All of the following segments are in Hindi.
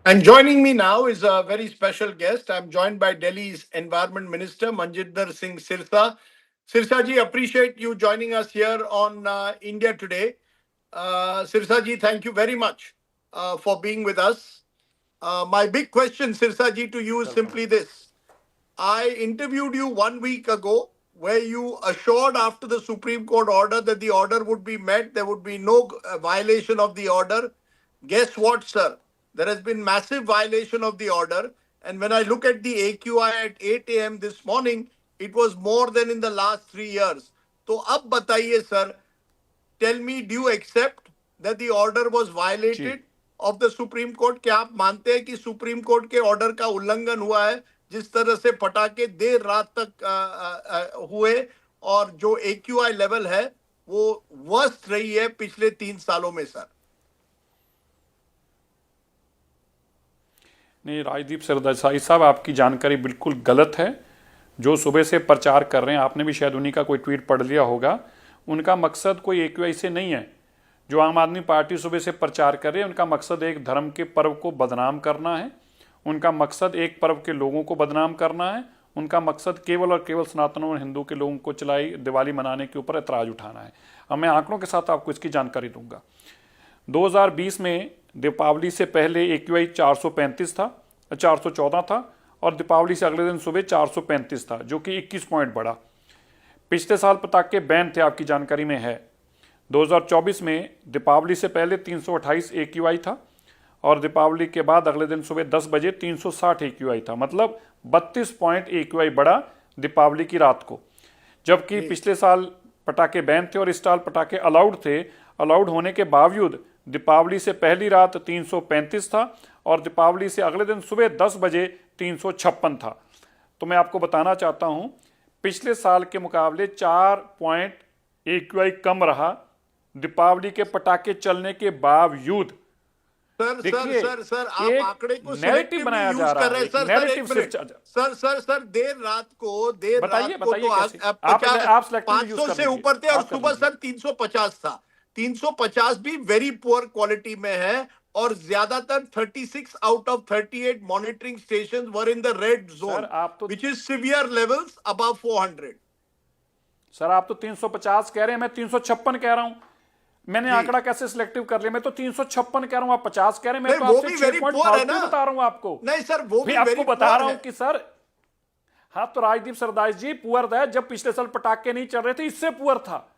And joining me now is a very special guest. I'm joined by Delhi's Environment Minister Manjinder Singh Sirsa. Sirsa ji, appreciate you joining us here on India Today. Sirsa ji, thank you very much for being with us. My big question, Sirsa ji, to you is Welcome. simply this. I interviewed you 1 week ago where you assured after the Supreme Court order that the order would be met, there would be no violation of the order. Guess what, sir? There has been massive violation of the order. And when I look at the AQI at 8 a.m. this morning, it was more than in the last 3 years. तो अब बताइए sir, tell me, do you accept that the order was जी violated of the Supreme Court? क्या आप मानते हैं कि सुप्रीम कोर्ट के ऑर्डर का उल्लंघन हुआ है जिस तरह से पटाखे देर रात तक हुए और जो AQI लेवल है वो वर्स्ट रही है पिछले 3 सालों में सर? नहीं, राजदीप सरदेसाई साहब, आपकी जानकारी बिल्कुल गलत है। जो सुबह से प्रचार कर रहे हैं, आपने भी शायद उन्हीं का कोई ट्वीट पढ़ लिया होगा। उनका मकसद कोई AQI से नहीं है। जो आम आदमी पार्टी सुबह से प्रचार कर रही है, उनका मकसद एक धर्म के पर्व को बदनाम करना है। उनका मकसद एक पर्व के लोगों को बदनाम करना है। उनका मकसद केवल और केवल सनातन और हिंदू के लोगों को चलाई दिवाली मनाने के ऊपर ऐतराज उठाना है। अब मैं आंकड़ों के साथ आपको इसकी जानकारी दूंगा। 2020 में दीपावली से पहले AQI 435 था, 414 था, और दीपावली से अगले दिन सुबह 435 था, जो कि 21 पॉइंट बढ़ा। पिछले साल पटाखे बैन थे, आपकी जानकारी में है। 2024 में दीपावली से पहले 328 AQI था और दीपावली के बाद अगले दिन सुबह 10 बजे 360 AQI था। मतलब 32 पॉइंट AQI बढ़ा दीपावली की रात को। जबकि पिछले साल पटाखे बैन थे और इस साल पटाखे अलाउड थे। अलाउड होने के बावजूद दीपावली से पहली रात 335 था और दीपावली से अगले दिन सुबह 10 बजे 356 था। तो मैं आपको बताना चाहता हूं, पिछले साल के मुकाबले 4 पॉइंट AQI कम रहा दीपावली के पटाखे चलने के बावजूद। सर देखिए, सर सर सर आप एक आंकड़े को नैरेटिव बनाया यूज जा कर रहा रहे है, हैं एक सर। नैरेटिव एक मिनट सर देर रात बताइए को बताइए तो कैसे आप सेलेक्टिव यूज 500 कर से लीजिए, ऊपर थे और आप कर सुबह लीजिए। सर 350 था। 350 भी वेरी पुअर क्वालिटी में है और ज्यादातर 36 out of 38 monitoring station were in the red sir John आप तो which is severe levels above 400। Sir आप तो 350 कह रहे हैं, मैं 356 कह रहा हूं। मैंने जी आंकड़ा कैसे सिलेक्टिव कर लिया? मैं तो 356 कह रहा हूं, आप 50 कह रहे हैं। मैं नहीं, तो वो आपसे भी 6 वेरी पॉइंट पुअर है फालतू ही ना। बता रहा हूं आपको। नहीं सर, वो भाई भी आपको वेरी बता पुअर रहा है। हूं कि सर, हाँ तो राजदीप सरदास जी, पुअर है जब पिछले साल पटाखे नहीं चल रहे थे, इससे पुअर था।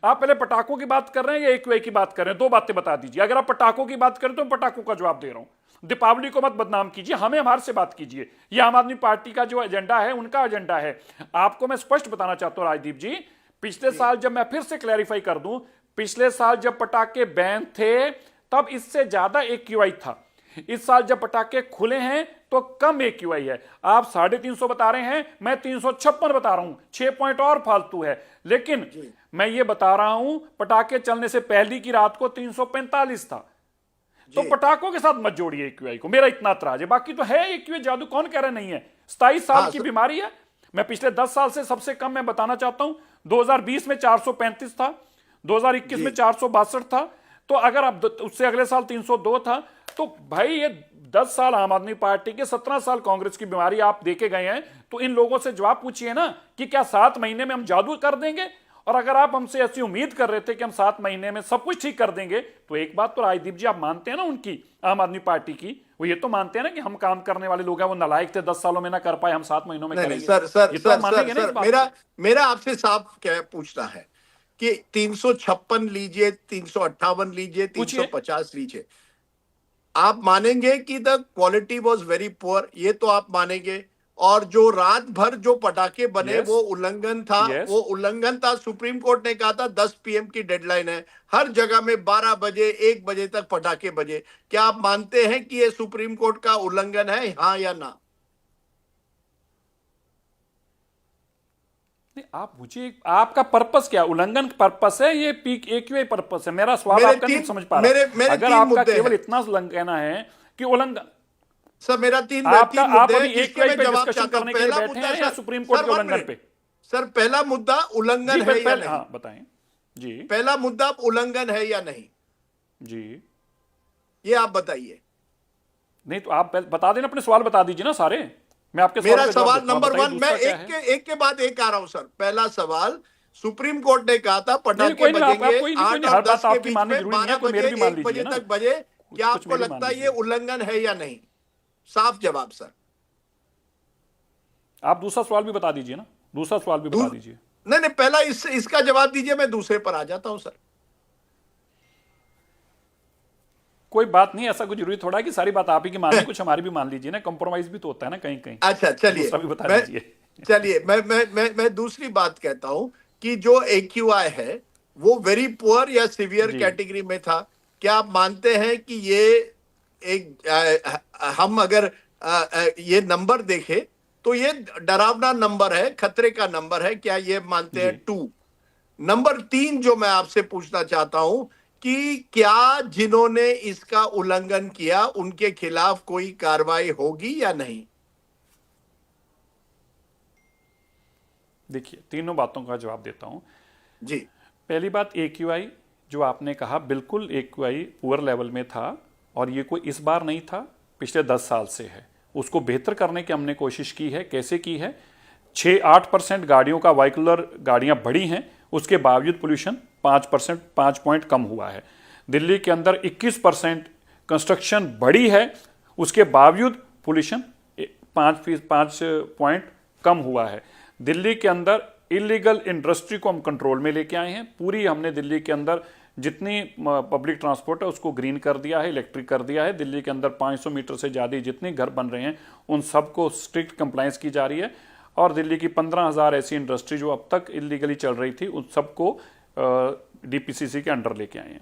आप पहले पटाखों की बात कर रहे हैं या AQI की बात कर रहे हैं? दो बातें बता दीजिए। अगर आप पटाखों की बात करें तो मैं पटाखों का जवाब दे रहा हूं। दीपावली को मत बदनाम कीजिए, हमें हमारे से बात कीजिए। ये आम आदमी पार्टी का जो एजेंडा है, उनका एजेंडा है। आपको मैं स्पष्ट बताना चाहता हूं राजदीप जी, पिछले साल जब, मैं फिर से क्लैरिफाई कर दूं, पिछले साल जब पटाखे बैन थे तब इससे ज्यादा AQI था। इस साल जब पटाखे खुले हैं तो कम AQI है। आप 350 बता रहे हैं, मैं 356 बता रहा हूं, 6 पॉइंट और फालतू है। लेकिन मैं ये बता रहा हूं, पटाखे चलने से पहली की रात को 345 था। तो पटाखों के साथ मत जोड़िए AQI को, मेरा इतना एतराज है। बाकी तो है AQI जादू, कौन कह रहा नहीं है? 27 साल की बीमारी है। मैं पिछले 10 साल से सबसे कम मैं बताना चाहता हूं, 2020 में 435 था, 2021 में 462 था, तो अगर आप उससे अगले साल 302 था, तो भाई ये 10 साल आम आदमी पार्टी के, 17 साल कांग्रेस की बीमारी आप देके गए हैं। तो इन लोगों से जवाब पूछिए ना कि क्या 7 महीने में हम जादू कर देंगे? और अगर आप हमसे ऐसी उम्मीद कर रहे थे कि हम 7 महीने में सब कुछ ठीक कर देंगे, तो एक बात तो राजदीप जी आप मानते हैं ना उनकी, आम आदमी पार्टी की, वो ये तो मानते हैं ना कि हम काम करने वाले लोग हैं, वो नालायक थे, 10 सालों में ना कर पाए, हम 7 महीनों में करेंगे। सर सर ये तो सर आप मानेंगे सर ना इस सर बात मेरा को? मेरा आपसे साफ क्या पूछना है कि 356 लीजिए, 358 लीजिए, पूछिए। 350 लीजिए, आप मानेंगे कि the quality was very poor? ये तो आप मानेंगे। और जो रात भर जो पटाखे बने यस वो उल्लंघन था। यस। वो उल्लंघन था। सुप्रीम कोर्ट ने कहा था 10 PM की डेडलाइन है। हर जगह में 12 बजे 1 बजे तक पटाखे बजे। क्या आप मानते हैं कि ये सुप्रीम कोर्ट का उल्लंघन है, हाँ या ना? नहीं, आप मुझे, आपका पर्पस क्या, उल्लंघन पर्पस है ये पीक AQI पर्पस है? मेरा सवाल मेरे आपका नहीं तीन समझ पा रहा। मेरे अगर तीन आपका मुद्दे केवल हैं इतना कहना है कि उल्लंघन, सर। मेरा आपका, तीन आप मुद्दे अभी हैं जिसके AQI मैं पे जवाब डिस्कशन चाहता हूं। करने के लिए पहला बैठे मुद्दा हैं या सर, सुप्रीम कोर्ट के 1 उल्लंघन मिनट पे? सर, पहला मुद्दा जी उल्लंघन है या पहले, नहीं? हाँ बताएं। जी पहला मुद्दा उल्लंघन है या नहीं, जी। ये आप बताइए। नहीं तो आप बता देना, अपने सवाल बता दीजिए ना सारे, मैं आपके सवाल मेरा का जवाब सवाल देता हूँ। नंबर बताइए वन, मैं दूसरा क्या है। एक के बाद एक आ रहा हूं सर। पहला सवाल, सुप्रीम कोर्ट ने कहा था नहीं नहीं, पटाखे कोई नहीं, आप बजेंगे कोई 8 नहीं, और हर 10 बात के आपकी बीच माननी में, जरूरी नहीं है, 12 कोई मेरी बजे भी मान 1 लीजिए बजे ना, तक बजे। क्या कुछ आपको मेरी मान लगता है ये लीजिए। उल्लंघन है या नहीं? साफ जवाब सर। आप दूसरा सवाल भी बता दीजिए ना, दूसरा सवाल भी बता दीजिए। नहीं नहीं, पहला इसका जवाब दीजिए, मैं दूसरे पर आ जाता हूं सर। कोई बात नहीं, ऐसा कुछ जरूरी थोड़ा है कि सारी बात आप ही की माननी, कुछ हमारी भी मान लीजिए ना, कंप्रोमाइज भी तो होता है ना कहीं कहीं। अच्छा चलिए, दूसरा भी बता मैं दीजिए। चलिए मैं दूसरी बात कहता हूं कि जो AQI है वो वेरी पुअर या सिवियर जी कैटेगरी में था। क्या आप मानते हैं कि ये एक हम अगर ये नंबर देखें तो ये डरावना नंबर है, खतरे का नंबर है, क्या ये मानते हैं? जी। 2। नंबर 3 जो मैं आपसे पूछना चाहता हूं कि क्या जिन्होंने इसका उल्लंघन किया उनके खिलाफ कोई कार्रवाई होगी या नहीं? देखिए, तीनों बातों का जवाब देता हूं। जी पहली बात, AQI जो आपने कहा, बिल्कुल AQI पुअर लेवल में था, और ये कोई इस बार नहीं था, पिछले 10 साल से है। उसको बेहतर करने की हमने कोशिश की है। कैसे की है? 6-8% गाड़ियों का वाइकुलर गाड़ियां बढ़ी हैं, उसके बावजूद पोल्यूशन 5%, 5 पॉइंट कम हुआ है। दिल्ली के अंदर 21% कंस्ट्रक्शन बढ़ी है, उसके बावजूद पोल्यूशन 5 पॉइंट कम हुआ है। दिल्ली के अंदर इलीगल इंडस्ट्री को हम कंट्रोल में लेके आए हैं। पूरी हमने दिल्ली के अंदर जितनी पब्लिक ट्रांसपोर्ट है उसको ग्रीन कर दिया है, इलेक्ट्रिक कर दिया है। दिल्ली के अंदर 500 मीटर से ज़्यादा जितने घर बन रहे हैं उन सबको स्ट्रिक्ट कंप्लायंस की जा रही है। और दिल्ली की 15,000 ऐसी इंडस्ट्री जो अब तक इलीगली चल रही थी उन सबको DPCC के अंडर लेके आए हैं।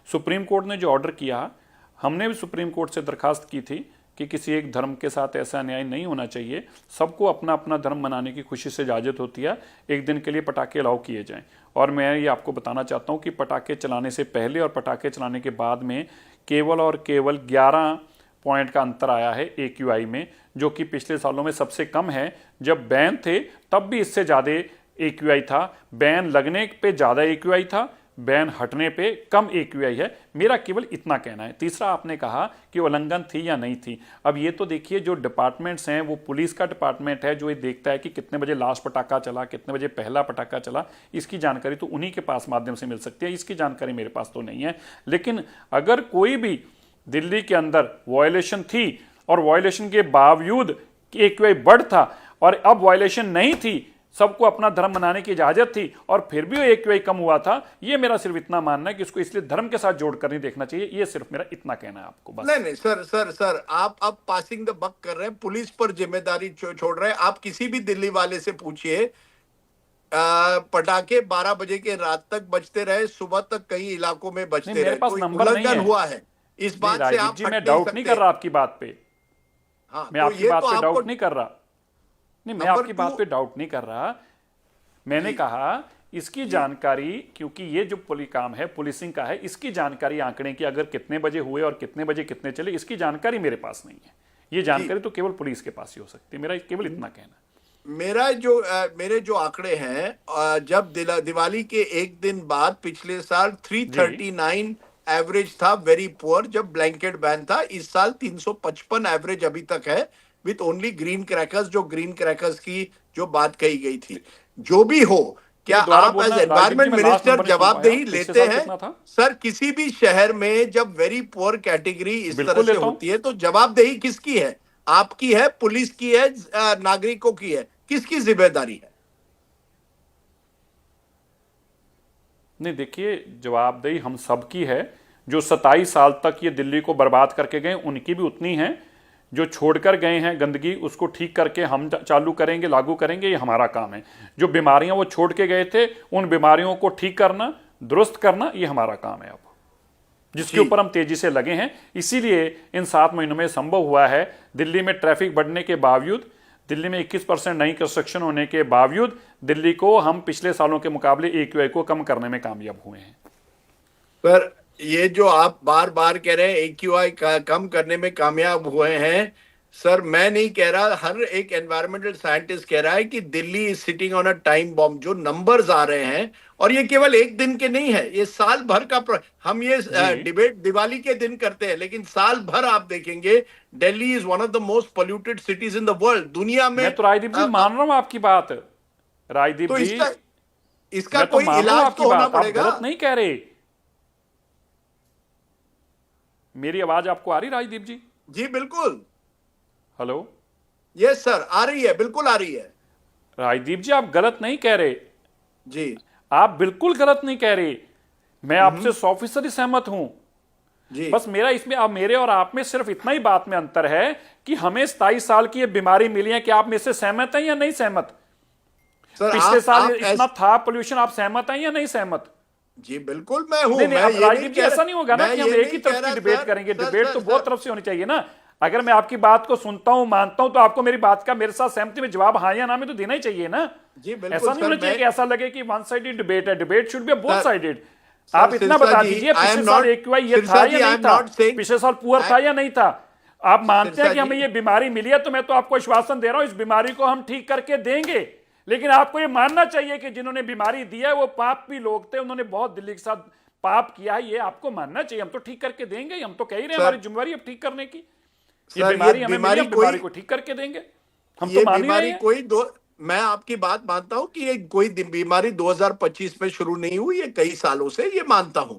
सुप्रीम कोर्ट ने जो ऑर्डर किया, हमने भी सुप्रीम कोर्ट से दरखास्त की थी कि किसी एक धर्म के साथ ऐसा अन्याय नहीं होना चाहिए। सबको अपना अपना धर्म मनाने की खुशी से इजाज़त होती है, एक दिन के लिए पटाखे अलाउ किए जाएं। और मैं ये आपको बताना चाहता हूँ कि पटाखे चलाने से पहले और पटाखे चलाने के बाद में केवल और केवल 11 पॉइंट का अंतर आया है AQI में, जो कि पिछले सालों में सबसे कम है। जब बैन थे तब भी इससे ज़्यादा AQI था, बैन लगने पे ज़्यादा AQI था, बैन हटने पे कम AQI है। मेरा केवल इतना कहना है। तीसरा, आपने कहा कि उल्लंघन थी या नहीं थी। अब ये तो देखिए, जो डिपार्टमेंट्स हैं, वो पुलिस का डिपार्टमेंट है जो ये देखता है कि कितने बजे लास्ट पटाखा चला, कितने बजे पहला पटाखा चला। इसकी जानकारी तो उन्हीं के पास माध्यम से मिल सकती है, इसकी जानकारी मेरे पास तो नहीं है। लेकिन अगर कोई भी दिल्ली के अंदर वायलेशन थी और वायलेशन के बावजूद AQI बढ़ था, और अब वायलेशन नहीं थी, सबको अपना धर्म मनाने की इजाजत थी, और फिर भी AQI कम हुआ था, ये मेरा सिर्फ इतना मानना है कि इसको इसलिए धर्म के साथ जोड़कर नहीं देखना चाहिए। ये सिर्फ मेरा इतना कहना है आपको, बस। नहीं नहीं सर, आप अब पासिंग द बक कर रहे हैं, पुलिस पर जिम्मेदारी छोड़ रहे हैं। आप किसी भी दिल्ली वाले से पूछिए, पटाखे 12 बजे के रात तक बजते रहे, सुबह तक कई इलाकों में नहीं, बजते मेरे रहे, पास कोई नंबर नहीं उल्लंघन है। हुआ है, इस नहीं बात से राजदीप आप जी, हट मैं नहीं डाउट नहीं सकते। कर रहा आपकी बात पे, हाँ, मैं तो आपकी ये बात तो पे आपको डाउट नहीं कर रहा। नहीं, मैं नंबर आपकी 2। बात पे डाउट नहीं कर रहा। मैंने जी कहा इसकी जी जानकारी, क्योंकि ये जो काम है पुलिसिंग का है, इसकी जानकारी आंकड़े की, अगर कितने बजे हुए और कितने बजे कितने चले, इसकी जानकारी मेरे पास नहीं है। ये जी जानकारी तो केवल पुलिस के पास ही हो सकती है। मेरा केवल इतना कहना है। मेरे जो आंकड़े हैं, जब दिवाली के एक दिन बाद पिछले साल जी 339 एवरेज था, वेरी पुअर, जब ब्लैंकेट बैन था। इस साल 355 एवरेज अभी तक है, विथ ओनली ग्रीन क्रैकर्स, जो ग्रीन क्रैकर्स की जो बात कही गई थी। जो भी हो, एक क्या बार दोबारा आप एज बोलना राजदीप जी, एनवायरमेंट मैं लास्ट मिनिस्टर नंबर नहीं सुन पाया, जवाबदेही पिछले लेते साल हैं? कितना था? सर, किसी भी शहर में जब वेरी पुअर कैटेगरी इस तरह बिल्कुल से लेता हूं। होती है तो जवाबदेही किसकी है? आपकी है, पुलिस की है, नागरिकों की है? किसकी जिम्मेदारी है? नहीं देखिए, जवाबदेही हम सबकी है। जो 27 साल तक ये दिल्ली को बर्बाद करके गए उनकी भी उतनी है। जो छोड़कर गए हैं गंदगी, उसको ठीक करके हम चालू करेंगे, लागू करेंगे, ये हमारा काम है। जो बीमारियां वो छोड़ के गए थे, उन बीमारियों को ठीक करना, दुरुस्त करना, ये हमारा काम है अब, जिसके जी ऊपर हम तेजी से लगे हैं। इसीलिए इन 7 महीनों में संभव हुआ है, दिल्ली में ट्रैफिक बढ़ने के बावजूद, दिल्ली में 21% नई कंस्ट्रक्शन होने के बावजूद, दिल्ली को हम पिछले सालों के मुकाबले AQI को कम करने में कामयाब हुए हैं। पर ये जो आप बार बार कह रहे हैं AQI कम करने में कामयाब हुए हैं, सर मैं नहीं कह रहा, हर एक एनवायरमेंटल साइंटिस्ट कह रहा है कि Delhi is sitting on a time bomb. जो नंबर्स आ रहे हैं, और ये केवल एक दिन के नहीं है, ये साल भर का हम ये जी, डिबेट दिवाली के दिन करते हैं, लेकिन साल भर आप देखेंगे Delhi is one of the most polluted cities in the world, दुनिया में। मैं तो राजदीप जी मान रहा हूं आपकी बात। राजदीप तो जी, इसका इसका मैं तो कोई मान रहा हूं इलाज आपकी तो होना बात, आप पड़ेगा। गलत नहीं कह रहे। मेरी आवाज आपको आ रही राजदीप जी? जी बिल्कुल। हेलो? यस सर, आ रही है, बिल्कुल आ रही है। राजदीप जी, आप गलत नहीं कह रहे। जी। आप बिल्कुल गलत नहीं कह रहे। मैं आपसे 100% सहमत हूं। जी बस मेरा इसमें, अब मेरे और आप में सिर्फ इतना ही बात में अंतर है कि हमें 27 साल की ये बीमारी मिली है। कि आप में से सहमत हैं या नहीं सहमत? सर, पिछले साल आप इतना था पोल्यूशन, आप सहमत हैं या नहीं सहमत? जी बिल्कुल मैं हूं। नहीं नहीं, मैं अब ये नहीं राजदीप जी कह ऐसा नहीं होगा रहा, ना मैं कि हम ये एक ही नहीं कह तरफ की रहा डिबेट सर। करेंगे। सर डिबेट सर तो बहुत सर तरफ से होनी चाहिए ना। अगर मैं आपकी बात को सुनता हूं, मानता हूं, तो आपको मेरी बात का मेरे साथ सहमति में जवाब हाँ या ना में तो देना ही चाहिए ना। जी ऐसा बिल्कुल नहीं सर। होना चाहिए मैं कि ऐसा लगे कि वन साइडेड डिबेट है। Debate should be both sir sided. Sir आप इतना सिरसा बता जी, दीजिए, आई एम पिछले साल नॉट, AQI ये था सिरसा या जी आई नहीं एम था? नॉट सेइंग, पिछले साल पुअर था या नहीं था? आप मानते हैं सिरसा कि हमें जी, ये बीमारी मिली है, तो मैं तो आपको आश्वासन दे रहा हूं, इस बीमारी को हम ठीक करके देंगे। लेकिन आपको ये मानना चाहिए कि जिन्होंने बीमारी दी है वो पाप भी लोग थे, उन्होंने बहुत दिल्ली के साथ पाप किया है। ये आपको मानना चाहिए। हम तो ठीक करके देंगे, हम तो कह ही रहे हैं, हमारी सर जिम्मेदारी अब ठीक करने की। ये सर ये बीमारी हमें मिली, बीमारी हम कोई, बीमारी को ठीक करके देंगे। हम तो ये मान ही रहे बीमारी हैं। कोई दो, मैं आपकी बात मानता हूं कि ये कोई बीमारी 2025 में शुरू नहीं हुई, ये कई सालों से, ये मानता हूं।